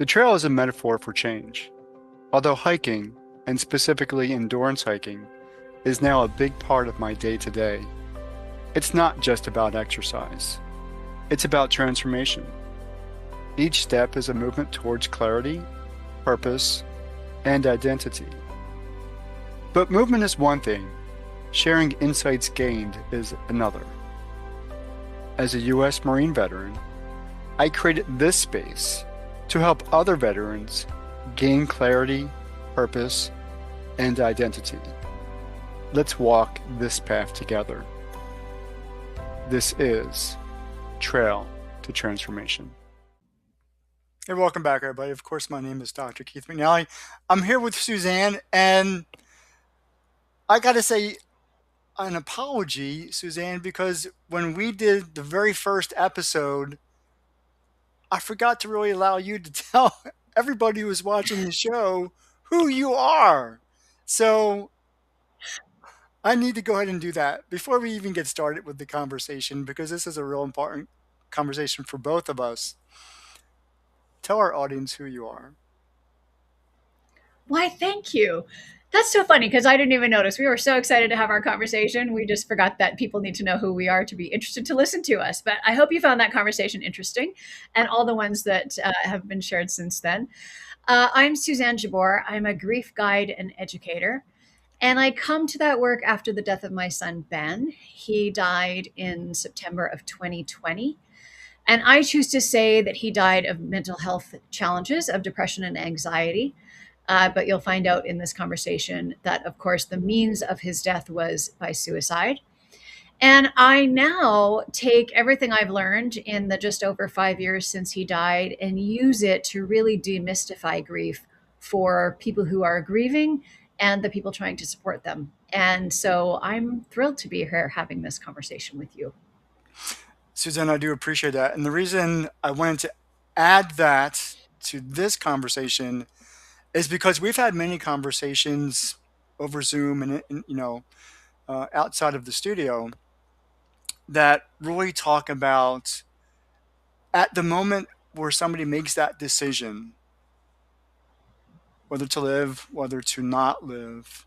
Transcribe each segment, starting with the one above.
The trail is a metaphor for change. Although hiking, and specifically endurance hiking, is now a big part of my day-to-day, it's not just about exercise. It's about transformation. Each step is a movement towards clarity, purpose, and identity. But movement is one thing, sharing insights gained is another. As a U.S. Marine veteran, I created this space to help other veterans gain clarity, purpose, and identity. Let's walk this path together. This is Trail to Transformation. Hey, welcome back, everybody. Of course, my name is Dr. Keith McNally. I'm here with Suzanne, and I got to say an apology, Suzanne, because when we did the very first episode, I forgot to really allow you to tell everybody who was watching the show who you are. So I need to go ahead and do that before we even get started with the conversation, because this is a real important conversation for both of us. Tell our audience who you are. Why, thank you. That's so funny because I didn't even notice. We were so excited to have our conversation. We just forgot that people need to know who we are to be interested to listen to us. But I hope you found that conversation interesting and all the ones that have been shared since then. I'm Suzanne Jabour. I'm a grief guide and educator. And I come to that work after the death of my son, Ben. He died in September of 2020. And I choose to say that he died of mental health challenges, of depression and anxiety. But you'll find out in this conversation that, of course, the means of his death was by suicide. And I now take everything I've learned in the just over 5 years since he died and use it to really demystify grief for people who are grieving and the people trying to support them. And so I'm thrilled to be here having this conversation with you. Suzanne, I do appreciate that. And the reason I wanted to add that to this conversation is because we've had many conversations over Zoom and outside of the studio that really talk about at the moment where somebody makes that decision, whether to live, whether to not live,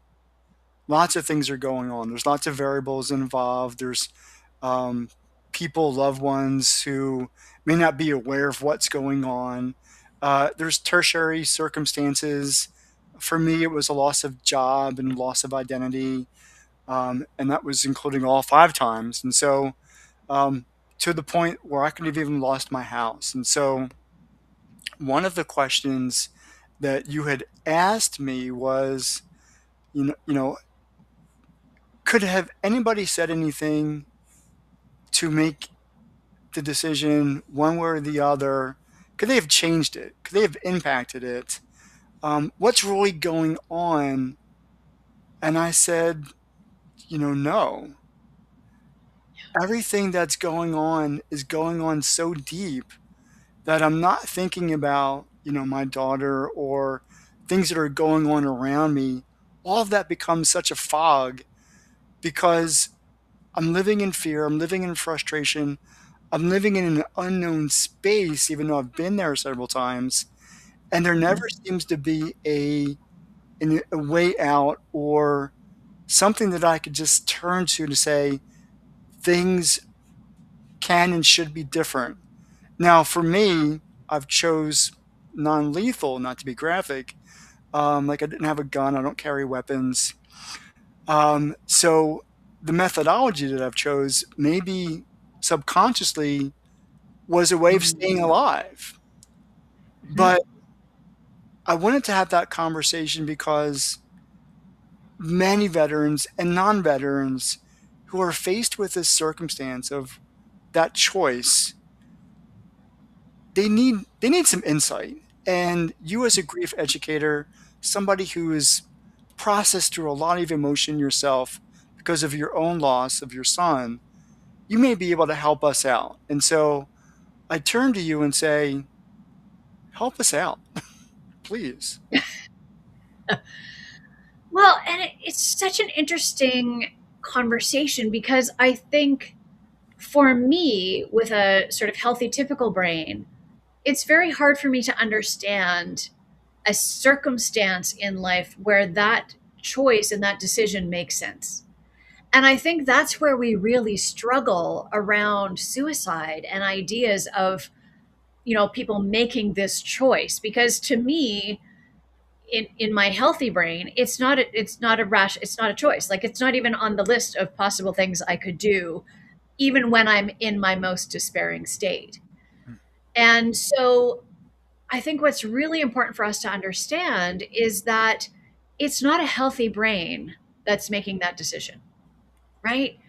lots of things are going on. There's lots of variables involved. There's um, people, loved ones who may not be aware of what's going on. There's tertiary circumstances. For me, it was a loss of job and loss of identity, and that was including all 5 times. And so, to the point where I could have even lost my house. And so, one of the questions that you had asked me was, you know, could have anybody said anything to make the decision one way or the other? Could they have changed it? Could they have impacted it? What's really going on? And I said, no. Everything that's going on is going on so deep that I'm not thinking about, my daughter or things that are going on around me. All of that becomes such a fog because I'm living in fear, I'm living in frustration, I'm living in an unknown space, even though I've been there several times, and there never seems to be a way out or something that I could just turn to say things can and should be different. Now, for me, I've chose non-lethal, not to be graphic. Like I didn't have a gun, I don't carry weapons. So the methodology that I've chose maybe subconsciously was a way of staying alive. But I wanted to have that conversation because many veterans and non-veterans who are faced with this circumstance of that choice, they need some insight. And you as a grief educator, somebody who has processed through a lot of emotion yourself because of your own loss of your son, you may be able to help us out. And so I turn to you and say, help us out, please. Well, and it's such an interesting conversation because I think for me, with a sort of healthy, typical brain, it's very hard for me to understand a circumstance in life where that choice and that decision makes sense. And I think that's where we really struggle around suicide and ideas of, people making this choice. Because to me, in my healthy brain, it's not a choice. Like, it's not even on the list of possible things I could do, even when I'm in my most despairing state. And so I think what's really important for us to understand is that it's not a healthy brain that's making that decision, right?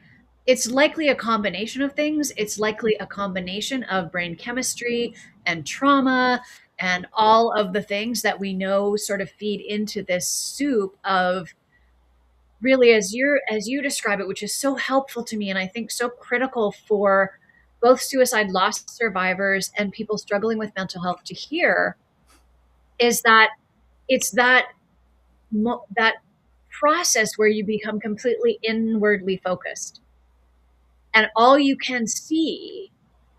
It's likely a combination of things. It's likely a combination of brain chemistry and trauma and all of the things that we know sort of feed into this soup of, really, as you describe it, which is so helpful to me and I think so critical for both suicide loss survivors and people struggling with mental health to hear, is that it's that process where you become completely inwardly focused and all you can see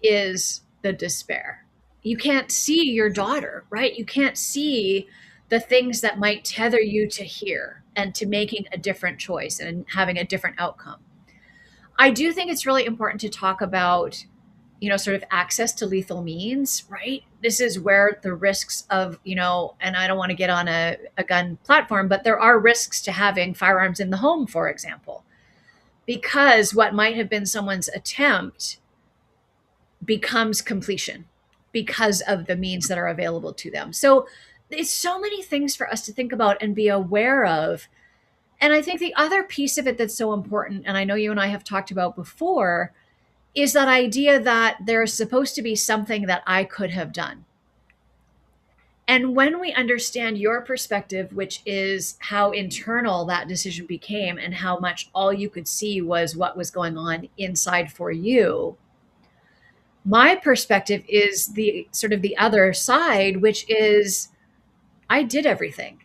is the despair. You can't see your daughter, right? You can't see the things that might tether you to here and to making a different choice and having a different outcome. I do think it's really important to talk about, sort of access to lethal means, right? This is where the risks of, and I don't want to get on a gun platform, but there are risks to having firearms in the home, for example, because what might have been someone's attempt becomes completion because of the means that are available to them. So it's so many things for us to think about and be aware of. And I think the other piece of it that's so important, and I know you and I have talked about before, is that idea that there's supposed to be something that I could have done. And when we understand your perspective, which is how internal that decision became and how much all you could see was what was going on inside for you, my perspective is the sort of the other side, which is I did everything.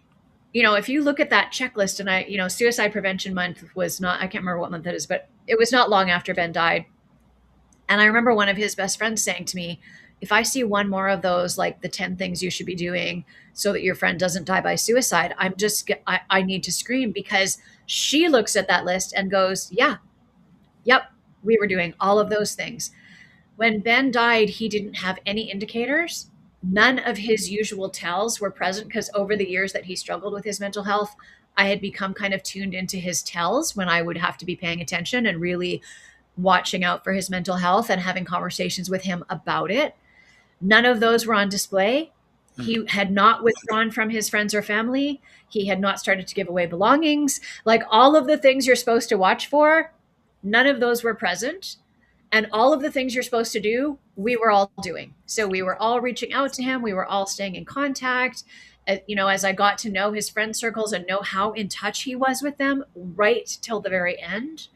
If you look at that checklist, and Suicide Prevention Month was not, I can't remember what month that is, but it was not long after Ben died. And I remember one of his best friends saying to me, if I see one more of those, like the 10 things you should be doing so that your friend doesn't die by suicide, I need to scream, because she looks at that list and goes, yeah, yep, we were doing all of those things. When Ben died, he didn't have any indicators. None of his usual tells were present, because over the years that he struggled with his mental health, I had become kind of tuned into his tells when I would have to be paying attention and really watching out for his mental health and having conversations with him about it. None of those were on display. He had not withdrawn from his friends or family. He had not started to give away belongings. Like, all of the things you're supposed to watch for, none of those were present. And all of the things you're supposed to do, we were all doing. So we were all reaching out to him. We were all staying in contact. As I got to know his friend circles and know how in touch he was with them right till the very end,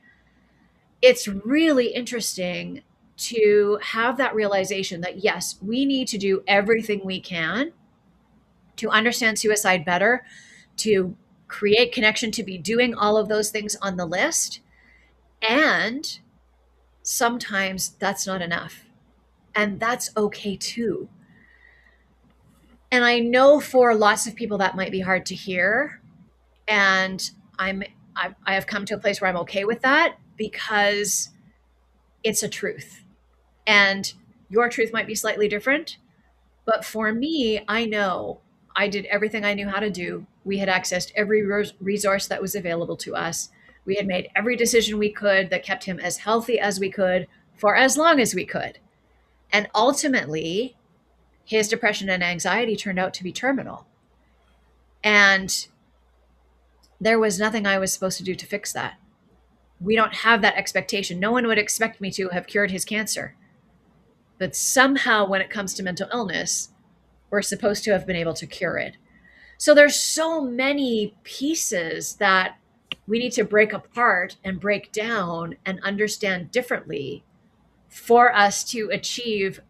it's really interesting to have that realization that, yes, we need to do everything we can to understand suicide better, to create connection, to be doing all of those things on the list. And sometimes that's not enough. And that's okay too. And I know for lots of people that might be hard to hear. And I have come to a place where I'm okay with that, because it's a truth. And your truth might be slightly different. But for me, I know I did everything I knew how to do. We had accessed every resource that was available to us. We had made every decision we could that kept him as healthy as we could for as long as we could. And ultimately, his depression and anxiety turned out to be terminal. And there was nothing I was supposed to do to fix that. We don't have that expectation. No one would expect me to have cured his cancer. But somehow, when it comes to mental illness, we're supposed to have been able to cure it. So there's so many pieces that we need to break apart and break down and understand differently for us to achieve,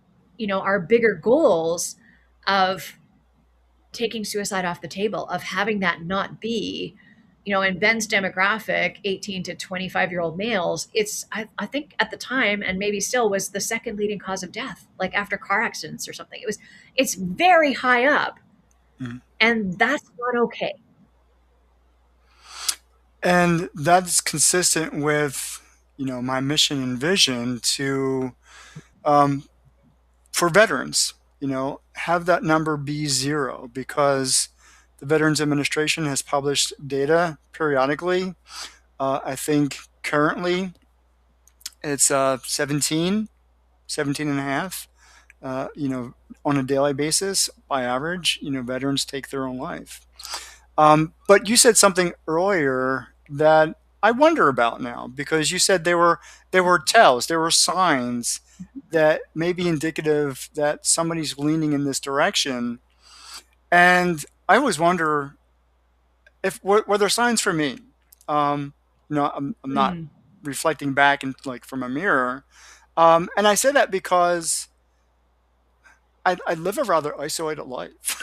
our bigger goals of taking suicide off the table, of having that not be in Ben's demographic, 18 to 25-year-old males, I think at the time, and maybe still, was the second leading cause of death, like after car accidents or something. It's very high up, Mhm. and that's not okay. And that's consistent with, my mission and vision to, um, for veterans, have that number be zero, because the Veterans Administration has published data periodically. I think currently it's 17 and a half, on a daily basis by average, veterans take their own life. But you said something earlier that I wonder about now, because you said there were tells, there were signs that may be indicative that somebody's leaning in this direction. And I always wonder if were there signs for me. I'm not Mm, reflecting back and like from a mirror. And I say that because I live a rather isolated life.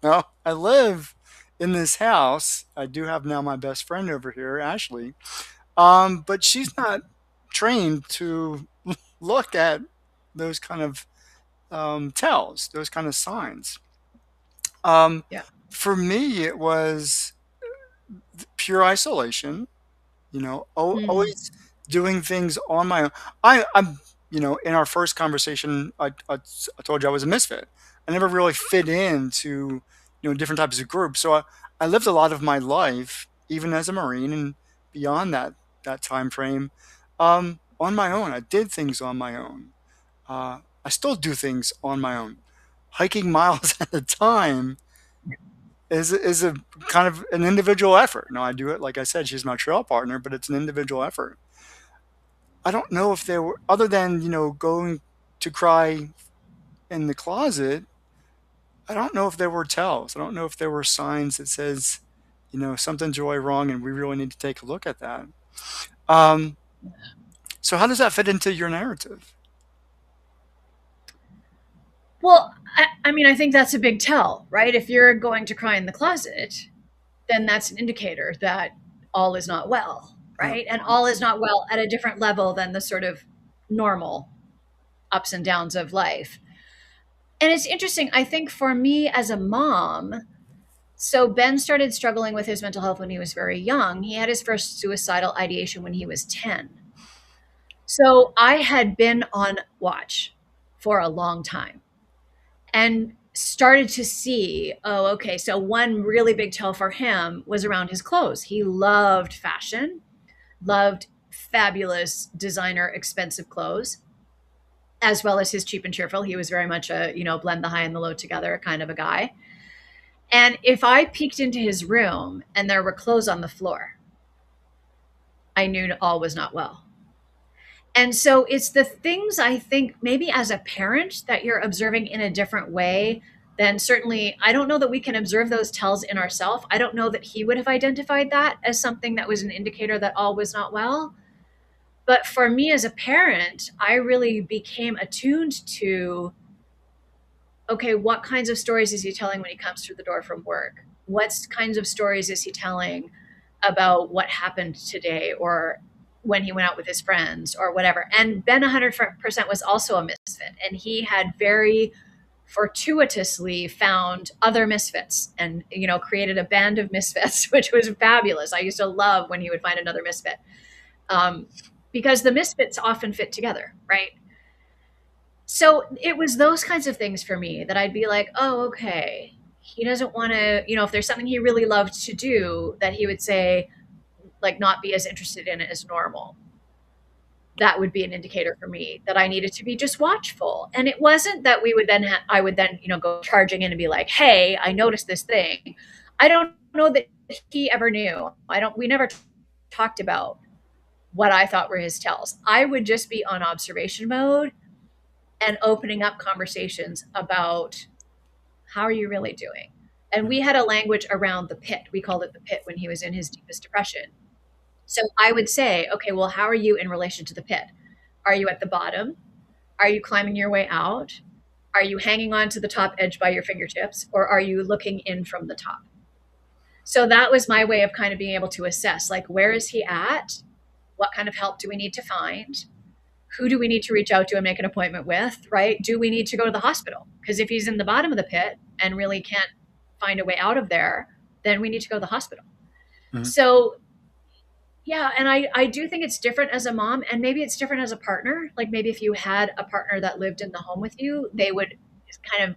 I live in this house. I do have now my best friend over here, Ashley. But she's not trained to look at those kind of tells, those kind of signs. Um, yeah. for me, it was pure isolation. Mm, Always doing things on my own. I'm, in our first conversation, I told you I was a misfit. I never really fit into, different types of groups. So I lived a lot of my life, even as a Marine and beyond that time frame, on my own. I did things on my own. I still do things on my own. Hiking miles at a time is a kind of an individual effort. No, I do it, like I said, she's my trail partner, but it's an individual effort. I don't know if there were, other than, going to cry in the closet, I don't know if there were tells. I don't know if there were signs that says, something's really wrong and we really need to take a look at that. Um, so how does that fit into your narrative? well, I mean, I think that's a big tell, right? If you're going to cry in the closet, then that's an indicator that all is not well, Yep. right? And all is not well at a different level than the sort of normal ups and downs of life. And it's interesting, I think for me as a mom, so Ben started struggling with his mental health when he was very young. He had his first suicidal ideation when he was 10. So I had been on watch for a long time and started to see, oh, okay, so one really big tell for him was around his clothes. He loved fashion, loved fabulous designer, expensive clothes, as well as his cheap and cheerful. He was very much a, blend the high and the low together kind of a guy. And if I peeked into his room and there were clothes on the floor, I knew all was not well. And so it's the things I think maybe as a parent that you're observing in a different way than certainly, I don't know that we can observe those tells in ourselves. I don't know that he would have identified that as something that was an indicator that all was not well. But for me as a parent, I really became attuned to, okay, what kinds of stories is he telling when he comes through the door from work? What kinds of stories is he telling about what happened today or when he went out with his friends or whatever? And Ben 100% was also a misfit, and he had very fortuitously found other misfits and created a band of misfits, which was fabulous. I used to love when he would find another misfit, um, because the misfits often fit together, right? So it was those kinds of things for me that I'd be like, oh, okay. He doesn't want to, if there's something he really loved to do, that he would say, like, not be as interested in it as normal. That would be an indicator for me that I needed to be just watchful. And it wasn't that I would then, go charging in and be like, hey, I noticed this thing. I don't know that he ever knew. We never talked about what I thought were his tells. I would just be on observation mode and opening up conversations about how are you really doing? And we had a language around the pit. We called it the pit when he was in his deepest depression. So I would say, okay, well, how are you in relation to the pit? Are you at the bottom? Are you climbing your way out? Are you hanging on to the top edge by your fingertips? Or are you looking in from the top? So that was my way of kind of being able to assess, like, where is he at? What kind of help do we need to find? Who do we need to reach out to and make an appointment with, right? Do we need to go to the hospital? Because if he's in the bottom of the pit and really can't find a way out of there, then we need to go to the hospital. Mhm. So yeah, and I do think it's different as a mom, and maybe it's different as a partner. Like maybe if you had a partner that lived in the home with you, they would kind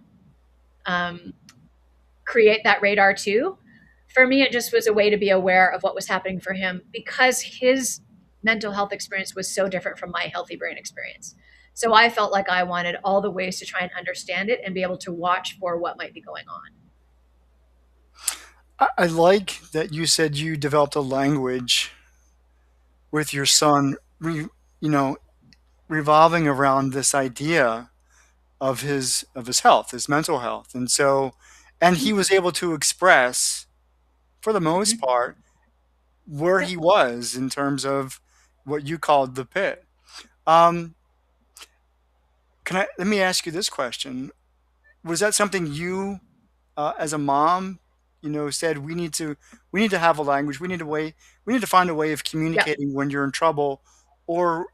of create that radar too. For me, it just was a way to be aware of what was happening for him because his mental health experience was so different from my healthy brain experience. So I felt like I wanted all the ways to try and understand it and be able to watch for what might be going on. I like that you said you developed a language with your son, you know, revolving around this idea of his health, his mental health, and so, and Mm-hmm. he was able to express, for the most Mm-hmm. part, where Yep. he was in terms of what you called the pit. Um, can I let me ask you this question: was that something you, as a mom, said we need to have a language, we need to find a way of Yep. communicating when you're in trouble, or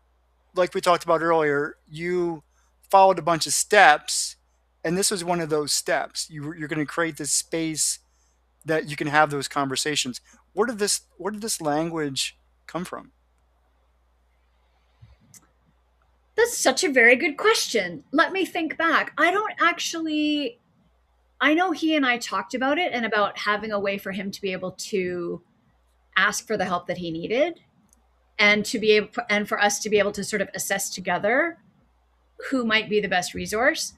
like we talked about earlier, you followed a bunch of steps, and this was one of those steps. You're going to create this space that you can have those conversations. Where did this language come from? That's such a very good question. Let me think back. I don't actually, I know he and I talked about it and about having a way for him to be able to ask for the help that he needed and to be able and for us to be able to sort of assess together who might be the best resource.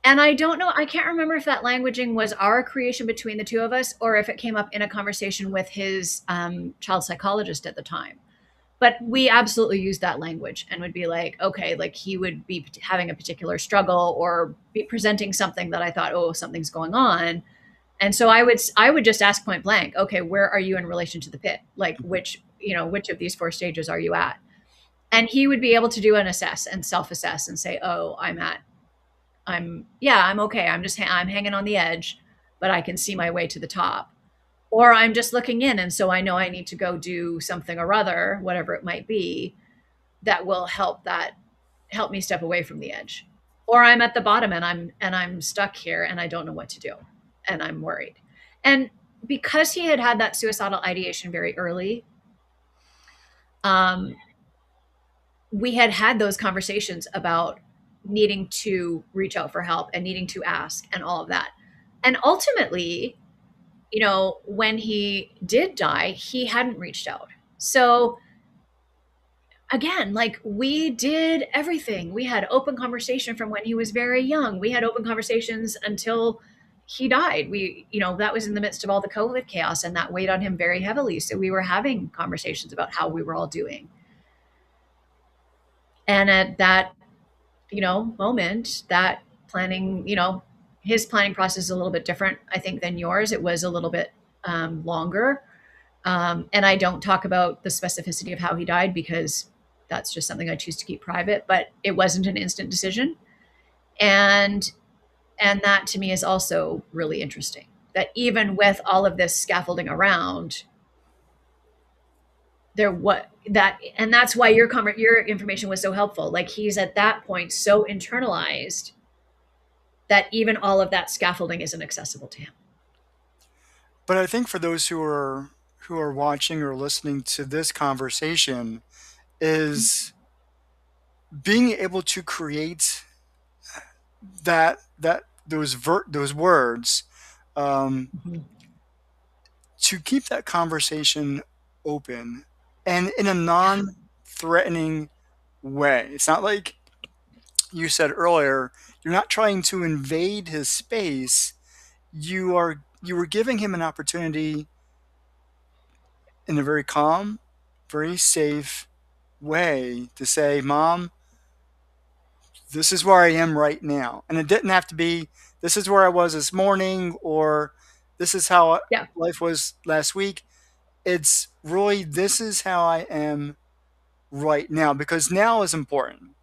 And I don't know, I can't remember if that languaging was our creation between the two of us or if it came up in a conversation with his child psychologist at the time. But we absolutely used that language and would be like, okay, like he would be having a particular struggle or be presenting something that I thought, oh, something's going on. And so I would just ask point blank, okay, where are you in relation to the pit? Like which of these four stages are you at? And he would be able to do an assess and self-assess and say, oh, I'm okay. I'm hanging on the edge, but I can see my way to the top. Or I'm just looking in and so I know I need to go do something or other, whatever it might be, that will help me step away from the edge. Or I'm at the bottom and I'm stuck here and I don't know what to do and I'm worried. And because he had had that suicidal ideation very early, um, we had had those conversations about needing to reach out for help and needing to ask and all of that. And ultimately, when he did die, he hadn't reached out. So again, like we did everything. We had open conversation from when he was very young. We had open conversations until he died. That was in the midst of all the COVID chaos and that weighed on him very heavily. So we were having conversations about how we were all doing. And at that, moment, that planning, his planning process is a little bit different, I think, than yours. It was a little bit longer. And I don't talk about the specificity of how he died because that's just something I choose to keep private. But it wasn't an instant decision, and that to me is also really interesting. That even with all of this scaffolding around, there what that and that's why your information was so helpful. Like he's at that point so internalized that even all of that scaffolding isn't accessible to him. But I think for those who are watching or listening to this conversation, is being able to create those words, um, Mhm. to keep that conversation open and in a Yeah. non-threatening way. It's not like you said earlier, you're not trying to invade his space. You were giving him an opportunity in a very calm, very safe way to say, "Mom, this is where I am right now." And it didn't have to be, "This is where I was this morning," or "This is how Yeah. life was last week." It's really, "This is how I am right now," because now is important.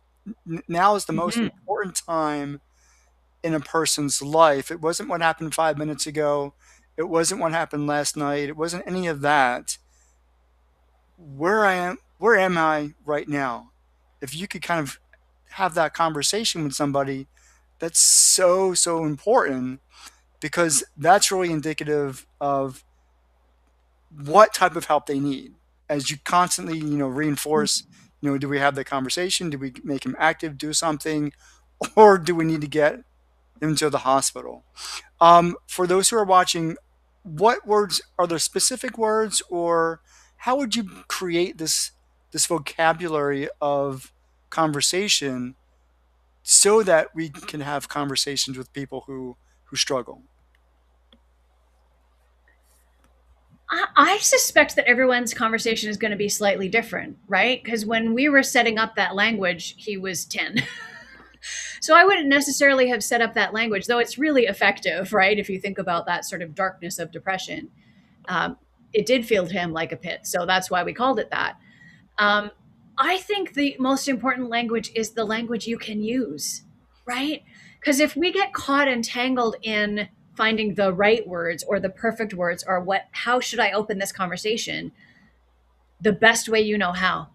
Now is the most Hmm. important time in a person's life. It wasn't what happened 5 minutes ago. It wasn't what happened last night. It wasn't any of that. Where am I right now? If you could kind of have that conversation with somebody, that's so, so important because that's really indicative of what type of help they need. As you constantly, reinforce, do we have the conversation? Do we make him active, do something, or do we need to get him to the hospital? For those who are watching, what words are there specific words, or how would you create this vocabulary of conversation so that we can have conversations with people who struggle? I suspect that everyone's conversation is going to be slightly different, right? Because when we were setting up that language, he was 10. So I wouldn't necessarily have set up that language, though it's really effective, right? If you think about that sort of darkness of depression, um, it did feel to him like a pit. So that's why we called it that. Um, I think the most important language is the language you can use, right? Because if we get caught entangled in finding the right words or the perfect words or how should I open this conversation, the best way you know how,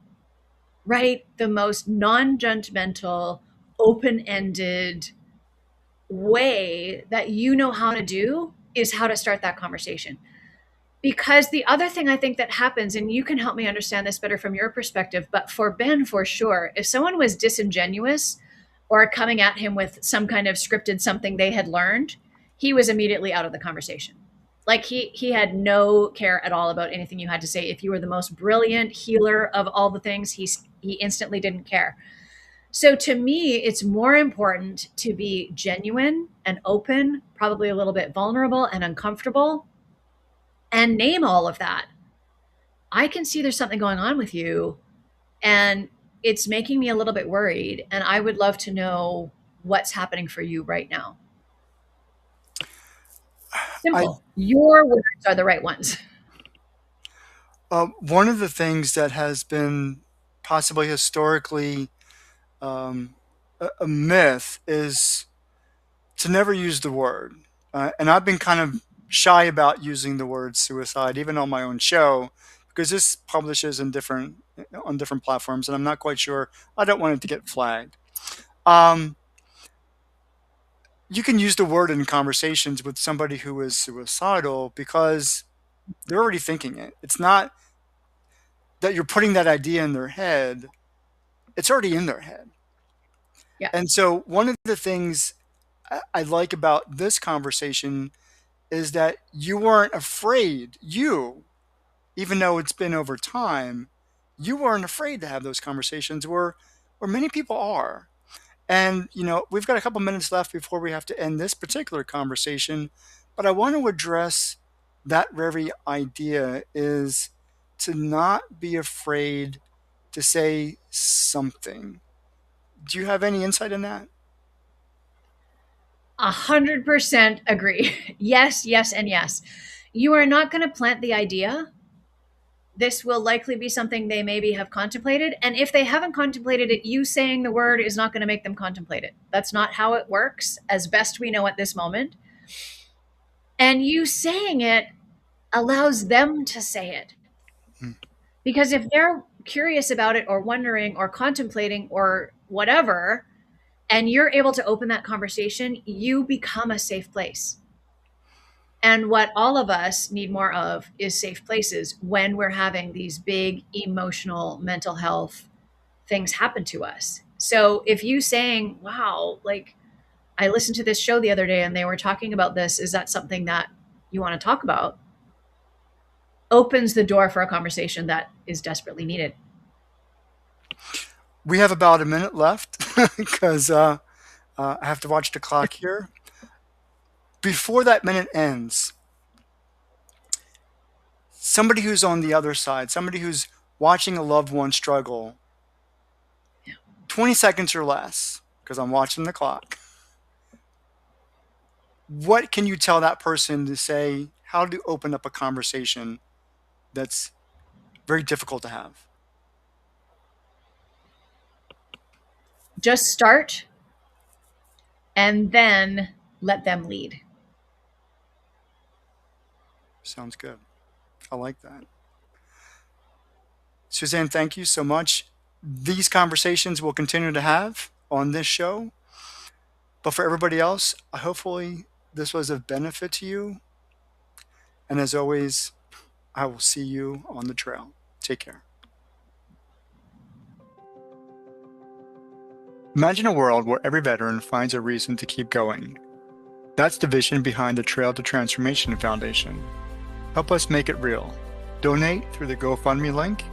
right? The most non-judgmental, open-ended way that you know how to do is how to start that conversation. Because the other thing I think that happens, and you can help me understand this better from your perspective, but for Ben, for sure, if someone was disingenuous or coming at him with some kind of scripted something they had learned, he was immediately out of the conversation. Like he had no care at all about anything you had to say. If you were the most brilliant healer of all the things, he instantly didn't care. So to me, it's more important to be genuine and open, probably a little bit vulnerable and uncomfortable, and name all of that. I can see there's something going on with you, and it's making me a little bit worried. And I would love to know what's happening for you right now. I Simple. Your words are the right ones. One of the things that has been possibly historically a myth is to never use the word. And I've been kind of shy about using the word suicide, even on my own show, because this publishes in different on different platforms, and I'm not quite sure. I don't want it to get flagged. Um, you can use the word in conversations with somebody who is suicidal because they're already thinking it. It's not that you're putting that idea in their head; it's already in their head. Yeah. And so, one of the things I like about this conversation is that you weren't afraid. Even though it's been over time, you weren't afraid to have those conversations where many people are. And, we've got a couple minutes left before we have to end this particular conversation, but I want to address that very idea is to not be afraid to say something. Do you have any insight in that? 100% agree. Yes, yes, and yes. You are not going to plant the idea. This will likely be something they maybe have contemplated. And if they haven't contemplated it, you saying the word is not going to make them contemplate it. That's not how it works, as best we know at this moment. And you saying it allows them to say it. Hmm. Because if they're curious about it or wondering or contemplating or whatever, and you're able to open that conversation, you become a safe place. And what all of us need more of is safe places when we're having these big emotional mental health things happen to us. So if you saying, wow, like I listened to this show the other day and they were talking about this, is that something that you want to talk about? Opens the door for a conversation that is desperately needed. We have about a minute left because I have to watch the clock here. Before that minute ends, somebody who's on the other side, somebody who's watching a loved one struggle, 20 seconds or less, because I'm watching the clock. What can you tell that person to say? How to open up a conversation that's very difficult to have? Just start and then let them lead. Sounds good. I like that. Suzanne, thank you so much. These conversations we'll continue to have on this show. But for everybody else, hopefully this was of benefit to you. And as always, I will see you on the trail. Take care. Imagine a world where every veteran finds a reason to keep going. That's the vision behind the Trail to Transformation Foundation. Help us make it real. Donate through the GoFundMe link